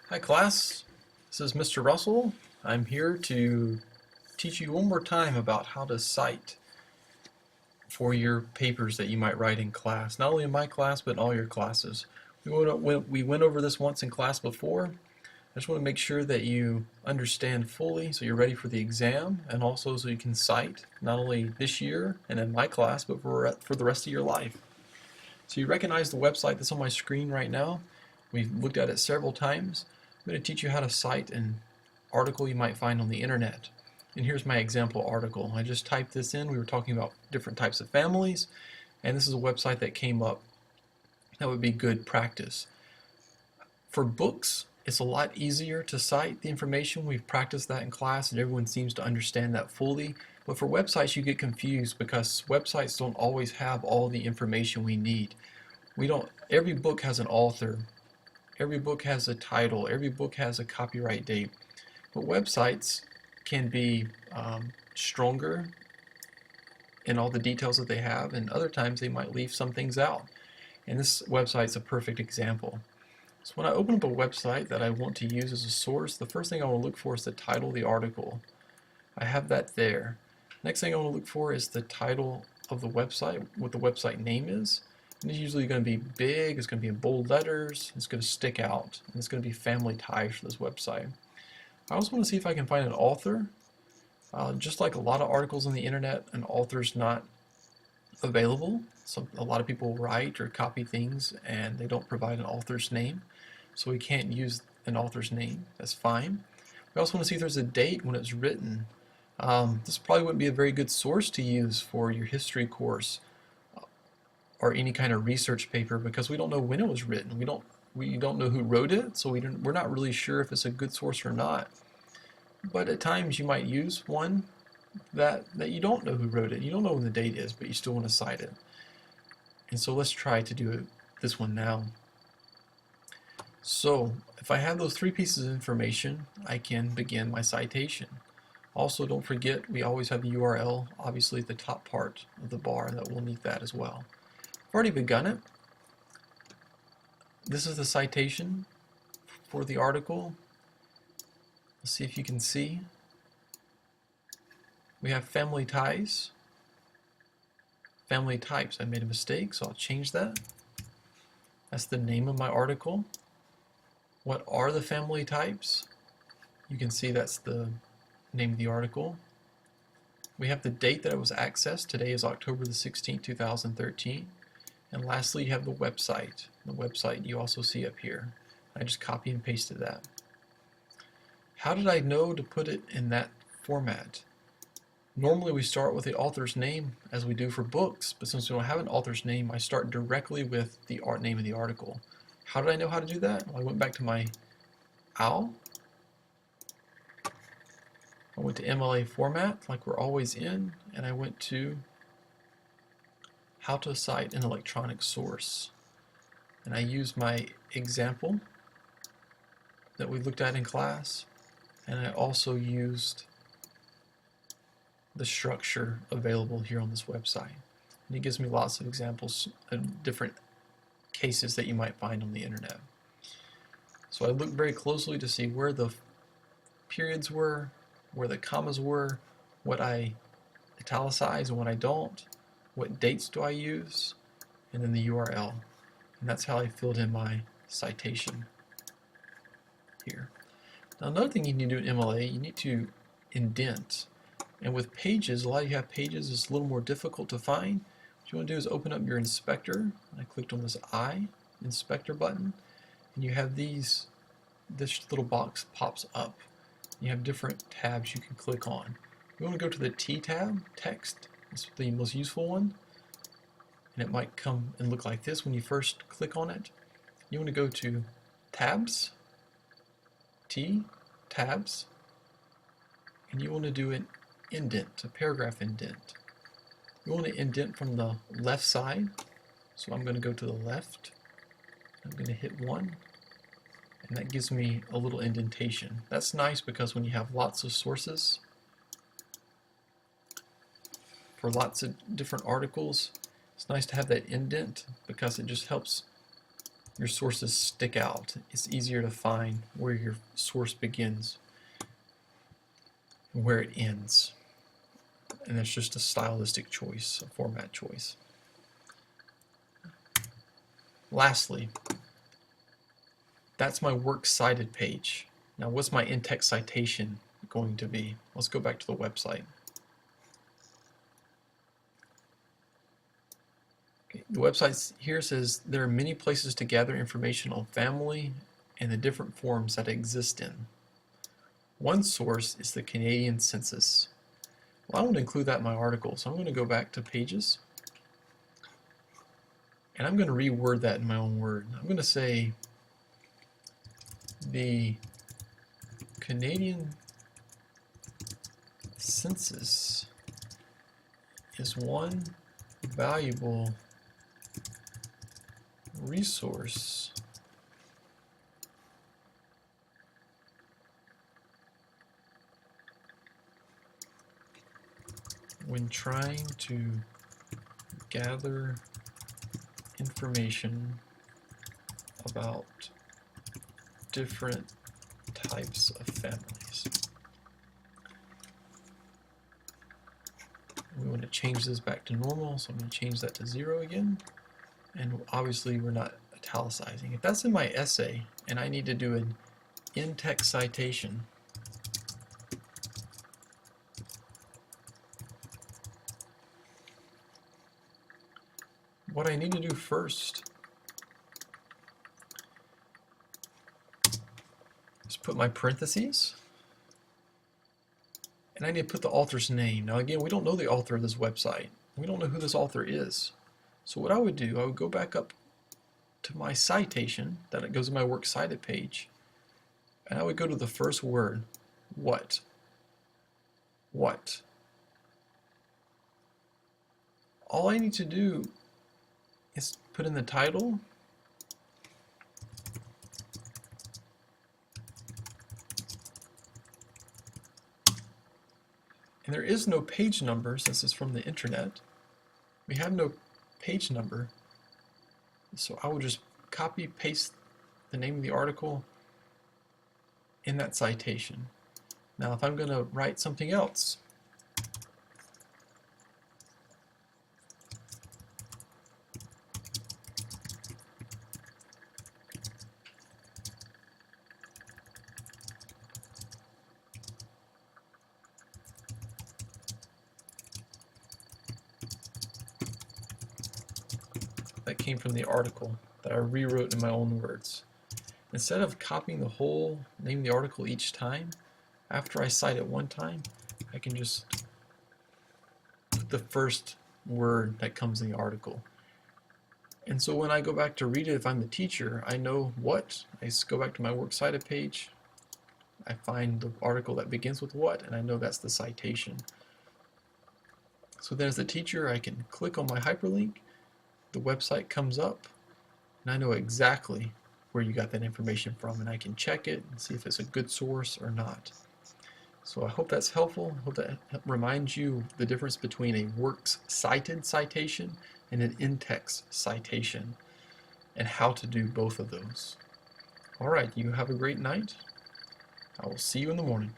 Hi class, this is Mr. Russell. I'm here to teach you one more time about how to cite for your papers that you might write in class. Not only in my class, but in all your classes. We went over this once in class before. I just want to make sure that you understand fully so you're ready for the exam, and also so you can cite not only this year and in my class, but for the rest of your life. So you recognize the website that's on my screen right now. We've looked at it several times. I'm going to teach you how to cite an article you might find on the internet. And here's my example article. I just typed this in. We were talking about different types of families, and this is a website that came up. That would be good practice. For books, it's a lot easier to cite the information. We've practiced that in class, and everyone seems to understand that fully. But for websites, you get confused because websites don't always have all the information we need. Every book has an author, every book has a title, every book has a copyright date. But websites can be stronger in all the details that they have, and other times they might leave some things out. And this website's a perfect example. So when I open up a website that I want to use as a source, the first thing I want to look for is the title of the article. I have that there. Next thing I want to look for is the title of the website, what the website name is. And it's usually going to be big, it's going to be in bold letters, it's going to stick out, and it's going to be family ties for this website. I also want to see if I can find an author. Just like a lot of articles on the internet, an author's not available. So a lot of people write or copy things and they don't provide an author's name. So we can't use an author's name. That's fine. We also want to see if there's a date when it's written. This probably wouldn't be a very good source to use for your history course or any kind of research paper because we don't know when it was written. We don't know who wrote it, so we're not really sure if it's a good source or not. But at times you might use one that you don't know who wrote it. You don't know when the date is, but you still want to cite it. And so let's try to do this one now. So if I have those three pieces of information, I can begin my citation. Also, don't forget we always have the URL, obviously at the top part of the bar, that we'll need that as well. I've already begun it. This is the citation for the article. Let's see if you can see. We have family ties, family types. I made a mistake, so I'll change that. That's the name of my article. What are the family types? You can see that's the name of the article. We have the date that it was accessed. Today is October the 16th, 2013. And lastly, you have the website. The website you also see up here. I just copy and pasted that. How did I know to put it in that format? Normally we start with the author's name as we do for books, but since we don't have an author's name, I start directly with the name of the article. How did I know how to do that? Well, I went back to my OWL. I went to MLA format, like we're always in, and I went to how to cite an electronic source. And I used my example that we looked at in class, and I also used the structure available here on this website. And it gives me lots of examples of different cases that you might find on the internet. So I looked very closely to see where the periods were, where the commas were, what I italicize and what I don't, what dates do I use, and then the URL. And that's how I filled in my citation here. Now another thing you need to do in MLA, you need to indent. And with pages, a lot of you have pages, it's a little more difficult to find. What you want to do is open up your inspector. I clicked on this inspector button, and you have this little box pops up. You have different tabs you can click on. You want to go to the T tab, text. It's the most useful one. And it might come and look like this when you first click on it. You want to go to tabs, T, tabs, and you want to do an indent, a paragraph indent. You want to indent from the left side, so I'm going to go to the left. I'm going to hit 1, and that gives me a little indentation. That's nice because when you have lots of sources for lots of different articles, it's nice to have that indent because it just helps your sources stick out. It's easier to find where your source begins and where it ends. And it's just a stylistic choice, a format choice. Lastly, that's my works cited page. Now what's my in-text citation going to be? Let's go back to the website. Okay, the website here says there are many places to gather information on family and the different forms that exist in. One source is the Canadian Census. Well, I want to include that in my article, so I'm going to go back to Pages, and I'm going to reword that in my own word. I'm going to say the Canadian Census is one valuable resource when trying to gather information about different types of families. We want to change this back to normal, so I'm going to change that to 0 again. And obviously we're not italicizing. If that's in my essay and I need to do an in-text citation, what I need to do first is put my parentheses, and I need to put the author's name. Now again, we don't know the author of this website. We don't know who this author is. So what I would do, I would go back up to my citation, that it goes to my works cited page, and I would go to the first word, what. What. All I need to do is put in the title, and there is no page number since it's from the internet. We have no page number, so I will just copy paste the name of the article in that citation. Now if I'm going to write something else, that came from the article that I rewrote in my own words. Instead of copying the whole name of the article each time, after I cite it one time, I can just put the first word that comes in the article. And so when I go back to read it, if I'm the teacher, I know what. I just go back to my works cited page, I find the article that begins with what, and I know that's the citation. So then as the teacher, I can click on my hyperlink, the website comes up, and I know exactly where you got that information from, and I can check it and see if it's a good source or not. So I hope that's helpful. I hope that reminds you the difference between a works cited citation and an in-text citation, and how to do both of those. All right, you have a great night. I will see you in the morning.